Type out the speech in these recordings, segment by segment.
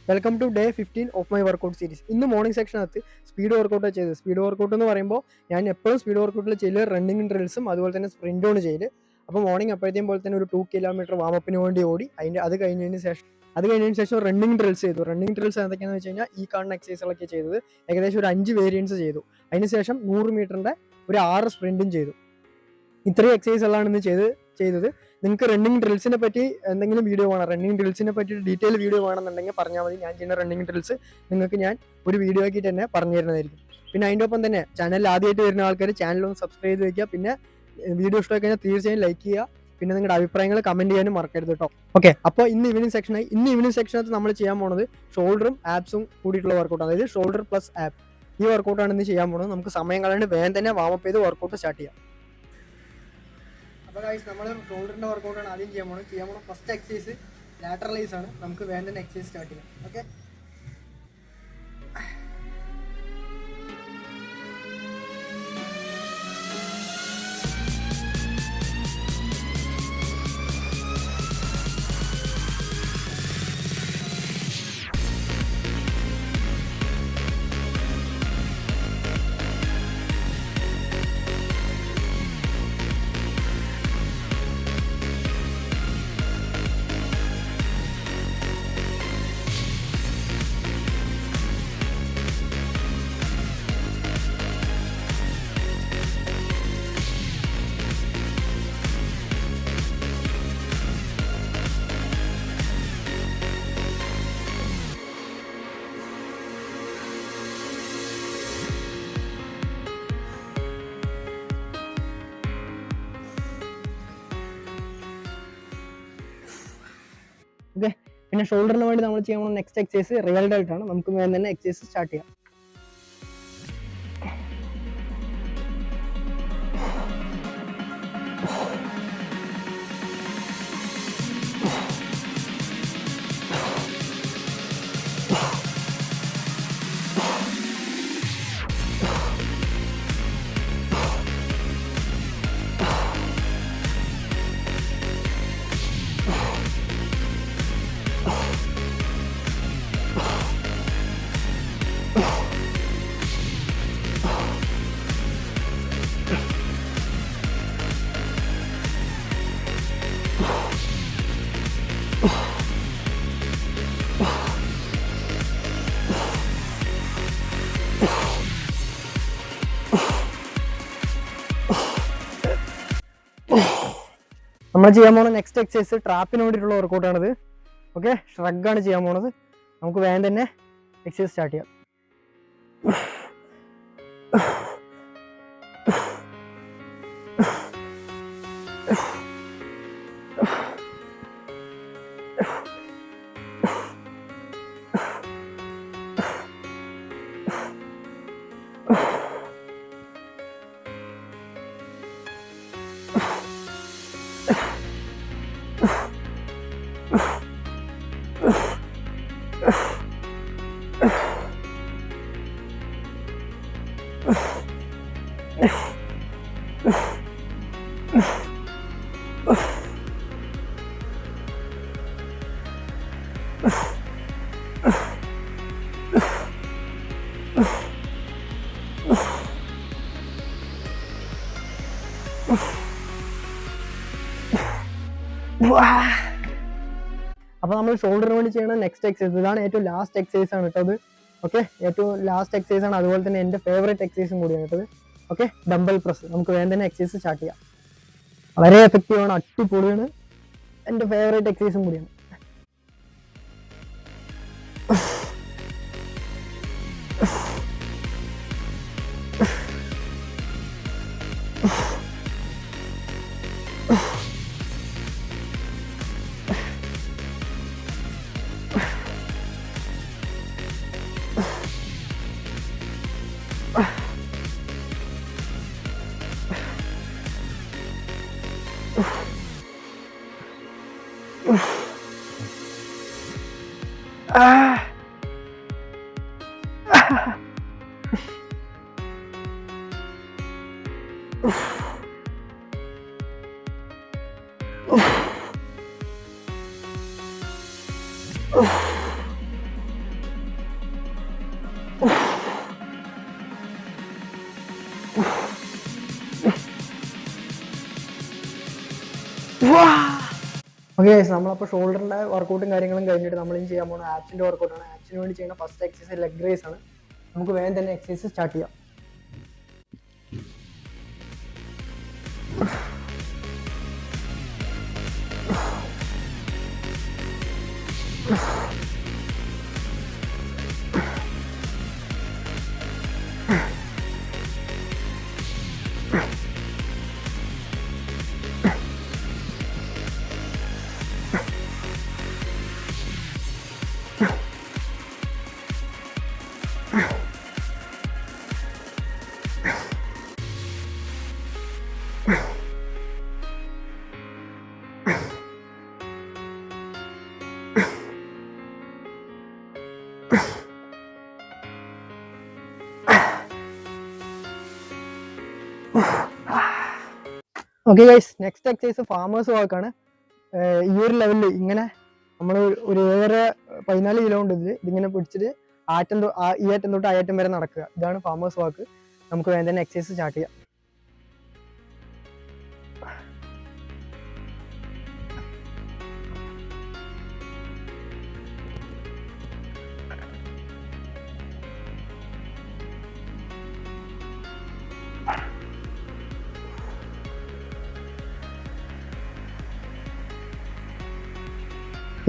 Welcome to day 15 of my workout series. ഇന്ന് morning സെക്ഷനകത്ത് speed വർക്കൗട്ടാണ് ചെയ്തത്. സ്പീഡ് വർക്കൗട്ട് എന്ന് പറയുമ്പോൾ ഞാൻ എപ്പോഴും സ്പീഡ് വർക്കൗട്ടിൽ ചെയ്യല് റണ്ണിങ് ഡ്രിൽസും അതുപോലെ തന്നെ സ്പ്രിൻ്റാണ് ചെയ്യല്. അപ്പോൾ മോർണിംഗ് അപ്പോഴത്തേക്കും പോലെ തന്നെ ഒരു 2 കിലോമീറ്റർ വാമപ്പിന് വേണ്ടി ഓടി. അത് കഴിഞ്ഞതിന് ശേഷം റണ്ണിങ് ഡ്രിൽസ് ചെയ്തു. റണ്ണിങ് ഡ്രിൽസ് എന്തൊക്കെയാണെന്ന് വെച്ച് കഴിഞ്ഞാൽ ഈ കാണുന്ന എക്സസൈസുകളൊക്കെ ചെയ്തത്. ഏകദേശം ഒരു 5 വേരിയൻസ് ചെയ്തു. അതിനുശേഷം 100 മീറ്ററിൻ്റെ ഒരു 6 സ്പ്രിൻറ്റും ചെയ്തു. ഇത്രയും എക്സസൈസുകളാണ് ഇന്ന് ചെയ്തത്. നിങ്ങൾക്ക് റണ്ണിങ് ഡ്രിൽസിനെ പറ്റി എന്തെങ്കിലും വീഡിയോ വേണം, റണ്ണിങ് ഡ്രിൽസിനെ പറ്റി ഡീറ്റെയിൽ വീഡിയോ വേണമെന്നുണ്ടെങ്കിൽ പറഞ്ഞാൽ മതി. ഞാൻ ചെയ്യുന്ന റണ്ണിങ് ഡ്രിൽസ് നിങ്ങൾക്ക് ഞാൻ ഒരു വീഡിയോ ആക്കിയിട്ട് തന്നെ പറഞ്ഞു തരുന്നതായിരിക്കും. പിന്നെ അതിൻ്റെ ഒപ്പം തന്നെ ചാനൽ ആദ്യമായിട്ട് വരുന്ന ആൾക്കാർ ചാനലൊന്ന് സബ്സ്ക്രൈബ് ചെയ്ത് വയ്ക്കുക. പിന്നെ വീഡിയോ ഇഷ്ടമായി കഴിഞ്ഞാൽ തീർച്ചയായും ലൈക്ക് ചെയ്യുക. പിന്നെ നിങ്ങളുടെ അഭിപ്രായങ്ങൾ കമൻറ്റ് ചെയ്യാനും മറക്കരുത് കേട്ടോ. ഓക്കെ, അപ്പോൾ ഇന്ന് ഈവനിങ് സെക്ഷനകത്ത് നമ്മൾ ചെയ്യാൻ പോകുന്നത് ഷോൾഡറും ആപ്സും കൂടിയിട്ടുള്ള വർക്കൗട്ട്, അതായത് ഷോൾഡർ പ്ലസ് ആപ്പ്. ഈ വർക്കൗട്ടാണ് ഇന്ന് ചെയ്യാൻ പോകുന്നത്. നമുക്ക് സമയം കളയാണ്ട് വേഗം തന്നെ വാമപ്പ് ചെയ്ത് വർക്കൗട്ട് സ്റ്റാർട്ട് ചെയ്യാം. അപ്പോൾ ഗൈസ്, നമ്മൾ ഷോൾഡറിൻ്റെ വർക്കൗട്ടാണ് ആദ്യം ചെയ്യാൻ പോകുന്നത്. ഫസ്റ്റ് എക്സസൈസ് ലാറ്ററലൈസ് ആണ്. നമുക്ക് വേഗം തന്നെ എക്സസൈസ് സ്റ്റാർട്ട് ചെയ്യാം. Okay, okay. പിന്നെ ഷോൾഡറിന് വേണ്ടി നമ്മൾ ചെയ്യാൻ പോകുന്ന നെക്സ്റ്റ് എക്സസൈസ് റിയൽ ഡെൽറ്റ് ആണ്. നമുക്ക് വേഗം തന്നെ എക്സസൈസ് സ്റ്റാർട്ട് ചെയ്യാം. നമ്മൾ ചെയ്യാൻ പോകുന്ന നെക്സ്റ്റ് എക്സസൈസ് ട്രാപ്പിന് വേണ്ടിയിട്ടുള്ള വർക്കൗട്ടാണിത്. ഓക്കെ, ഷ്രഗാണ് ചെയ്യാൻ പോകുന്നത്. നമുക്ക് വേഗം തന്നെ എക്സസൈസ് സ്റ്റാർട്ട് ചെയ്യാം. അപ്പോൾ നമ്മൾ ഷോൾഡറിന് വേണ്ടി ചെയ്യുന്ന നെക്സ്റ്റ് എക്സസൈസ് ഇതാണ്. ഏറ്റവും ലാസ്റ്റ് എക്സസൈസ് ആണ് കേട്ടത്. ഓക്കെ, ഏറ്റവും ലാസ്റ്റ് എക്സസൈസ് ആണ്. അതുപോലെ തന്നെ എൻ്റെ ഫേവറേറ്റ് എക്സസൈസും കൂടിയാണ് കേട്ടത്. Okay, dumbbell press. നമുക്ക് വേഗം തന്നെ എക്സസൈസ് സ്റ്റാർട്ട് ചെയ്യാം. വളരെ എഫക്റ്റീവാണ്, അടിപൊളിയാണ്, എൻ്റെ ഫേവറേറ്റ് എക്സസൈസും കൂടിയാണ്. ഓക്കെ നമ്മളപ്പോൾ ഷോൾഡറിൻ്റെ വർക്കൗട്ടും കാര്യങ്ങളും കഴിഞ്ഞിട്ട് നമ്മൾ ഇനി ചെയ്യാൻ പോകുന്ന ആപ്സിൻ്റെ വർക്കൗട്ടാണ്. ആപ്സിന് വേണ്ടി ചെയ്യുന്ന ഫസ്റ്റ് എക്സസൈസ് ലെഗ് റേസ് ആണ്. നമുക്ക് വേഗം തന്നെ എക്സസൈസ് സ്റ്റാർട്ട് ചെയ്യാം. Okay guys, next exercise farmers വാക്കാണ്. ഈ ഒരു ലെവലിൽ ഇങ്ങനെ നമ്മൾ ഒരു 14 കിലോ ഉണ്ട് ഇതിങ്ങനെ പിടിച്ചിട്ട് ഈ അറ്റം തൊട്ട് അയറ്റം വരെ നടക്കുക. ഇതാണ് ഫാമേഴ്സ് വാക്ക്. നമുക്ക് വേണ്ട തന്നെ എക്സസൈസ് സ്റ്റാർട്ട് ചെയ്യാം.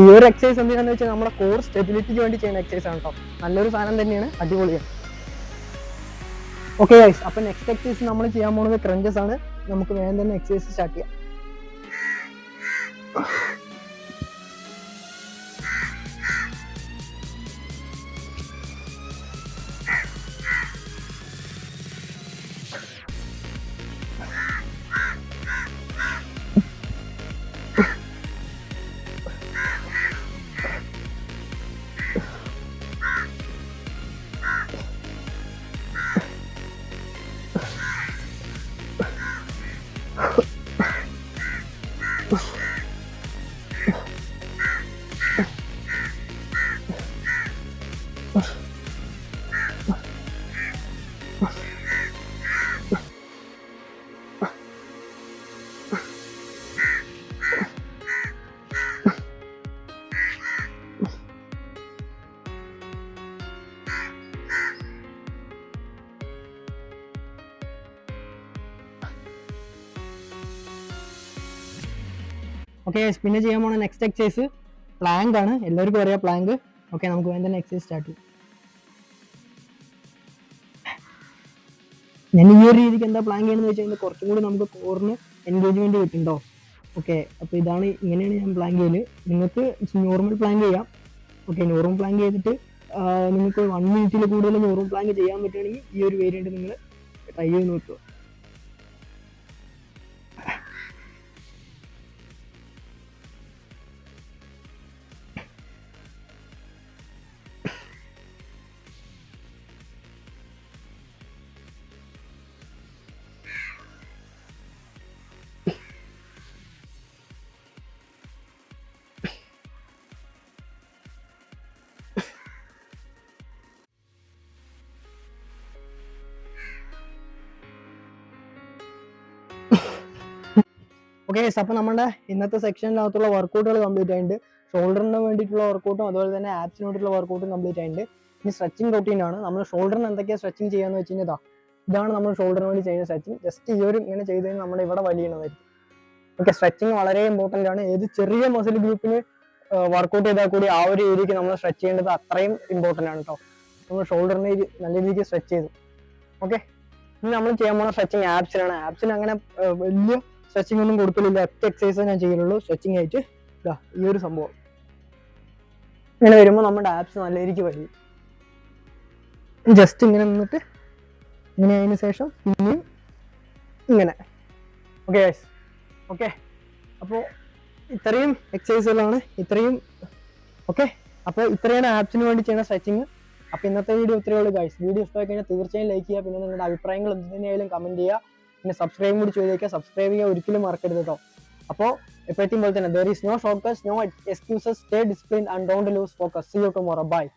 ഈ ഒരു എക്സസൈസ് എന്തിനാന്ന് വെച്ചാൽ നമ്മുടെ കോർ സ്റ്റെബിലിറ്റിക്ക് വേണ്ടി ചെയ്യുന്ന എക്സസൈസ് ആണ് കേട്ടോ. നല്ലൊരു സാധനം തന്നെയാണ്, അടിപൊളിയാണ്. ഓക്കെ ഗൈസ്, അപ്പൊ നെക്സ്റ്റ് എക്സസൈസ് നമ്മൾ ചെയ്യാൻ പോകുന്നത് ക്രഞ്ചസ് ആണ്. നമുക്ക് വേഗം തന്നെ എക്സസൈസ് സ്റ്റാർട്ട് ചെയ്യാം. ഓക്കെ, പിന്നെ ചെയ്യാൻ പോണ നെക്സ്റ്റ് എക്സസൈസ് പ്ലാങ്ക് ആണ്. എല്ലാവർക്കും അറിയാം പ്ലാങ്ക്. ഓക്കെ, നമുക്ക് വേണ്ട തന്നെ എക്സസൈസ് സ്റ്റാർട്ട് ചെയ്യും. ഞാൻ ഈ ഒരു രീതിക്ക് എന്താ പ്ലാങ്ക് ചെയ്യുന്നത് വെച്ച് കഴിഞ്ഞാൽ കുറച്ചും കൂടി നമുക്ക് കോറിന് എൻഗേജ്മെന്റ് കിട്ടുന്നുണ്ടോ. ഓക്കെ, അപ്പോൾ ഇങ്ങനെയാണ് ഞാൻ പ്ലാങ്ക് ചെയ്യല്. നിങ്ങൾക്ക് നോർമൽ പ്ലാങ്ക് ചെയ്യാം. ഓക്കെ, നോർമൽ പ്ലാങ്ക് ചെയ്തിട്ട് നിങ്ങൾക്ക് 1 മിനിറ്റിൽ കൂടുതൽ നോർമൽ പ്ലാങ്ക് ചെയ്യാൻ പറ്റുകയാണെങ്കിൽ ഈ ഒരു വേരിയന്റ് നിങ്ങൾ ട്രൈ ചെയ്ത് നോക്കുക. ഓക്കെ, അപ്പോൾ നമ്മുടെ ഇന്നത്തെ സെക്ഷനിനകത്തുള്ള വർക്കൗട്ടുകൾ കംപ്ലീറ്റ് ആയിട്ടുണ്ട്. ഷോൾഡറിന് വേണ്ടിയിട്ടുള്ള വർക്കൗട്ടും അതുപോലെ തന്നെ ആപ്സിന് വേണ്ടിയിട്ടുള്ള വർക്കൗട്ടും കംപ്ലീറ്റ് ആയിട്ടുണ്ട്. ഇനി സ്ട്രെച്ചിങ് റൂട്ടീനാണ്. നമ്മൾ ഷോൾഡറിന് എന്തൊക്കെയാണ് സ്ട്രെച്ചിങ് ചെയ്യാന്ന് വെച്ച് കഴിഞ്ഞാൽ ഇതാണ് നമ്മൾ ഷോൾഡറിന് വേണ്ടി ചെയ്യുന്ന സ്ട്രെച്ചിങ്. ജസ്റ്റ് ഈ ഒരു ഇങ്ങനെ ചെയ്ത് കഴിഞ്ഞാൽ നമ്മുടെ ഇവിടെ വലിയണതായിരിക്കും. ഓക്കെ, സ്ട്രെച്ചിങ് വളരെ ഇമ്പോർട്ടൻ്റ് ആണ്. ഏത് ചെറിയ മസിൽ ഗ്രൂപ്പിന് വർക്കൗട്ട് ചെയ്താൽ കൂടി ആ ഒരു ഏരിയക്ക് നമ്മൾ സ്ട്രെച്ച് ചെയ്യേണ്ടത് അത്രയും ഇമ്പോർട്ടൻ്റ് ആണ് കേട്ടോ. നമ്മൾ ഷോൾഡറിന് നല്ല രീതിക്ക് സ്ട്രെച്ച് ചെയ്തു. ഓക്കെ, ഇനി നമ്മൾ ചെയ്യാൻ പോകുന്ന സ്ട്രെച്ചിങ് ആപ്സിനാണ്. ആപ്സിന് അങ്ങനെ വലിയ സ്ട്രെച്ചിങ് ഒന്നും കൊടുക്കലില്ല. ഒറ്റ എക്സസൈസ് ഞാൻ ചെയ്യുള്ളൂ സ്ട്രെച്ചിങ് ആയിട്ട്. ഈ ഒരു സംഭവം ഇങ്ങനെ വരുമ്പോൾ നമ്മുടെ ആപ്സ് നല്ല രീതിക്ക് വലിയും. ജസ്റ്റ് ഇങ്ങനെ നിന്നിട്ട് ഇങ്ങനെ അതിന് ശേഷം പിന്നെയും ഇങ്ങനെ. ഓക്കെ ഗൈസ്, ഓക്കെ, അപ്പോൾ ഇത്രയും എക്സസൈസുകളാണ്. ഓക്കെ, അപ്പോൾ ഇത്രയാണ് ആപ്സിന് വേണ്ടി ചെയ്യുന്ന സ്ട്രെച്ചിങ്. അപ്പോൾ ഇന്നത്തെ വീഡിയോ ഇത്രയേ ഉള്ളൂ ഗൈസ്. വീഡിയോ ഇഷ്ടമായി കഴിഞ്ഞാൽ തീർച്ചയായും ലൈക്ക് ചെയ്യുക. പിന്നെ നിങ്ങളുടെ അഭിപ്രായങ്ങൾ എന്ത് തന്നെയായാലും കമൻറ്റ് ചെയ്യുക. പിന്നെ സബ്സ്ക്രൈബ് കൂടി ചെയ്തേക്കുക. സബ്സ്ക്രൈബ് ചെയ്യാൻ ഒരിക്കലും മറക്കരുത് കേട്ടോ. അപ്പോൾ എപ്പോഴത്തെയും പോലെ തന്നെ there is no shortcuts, no excuses, stay disciplined and don't lose focus. See you tomorrow. Bye.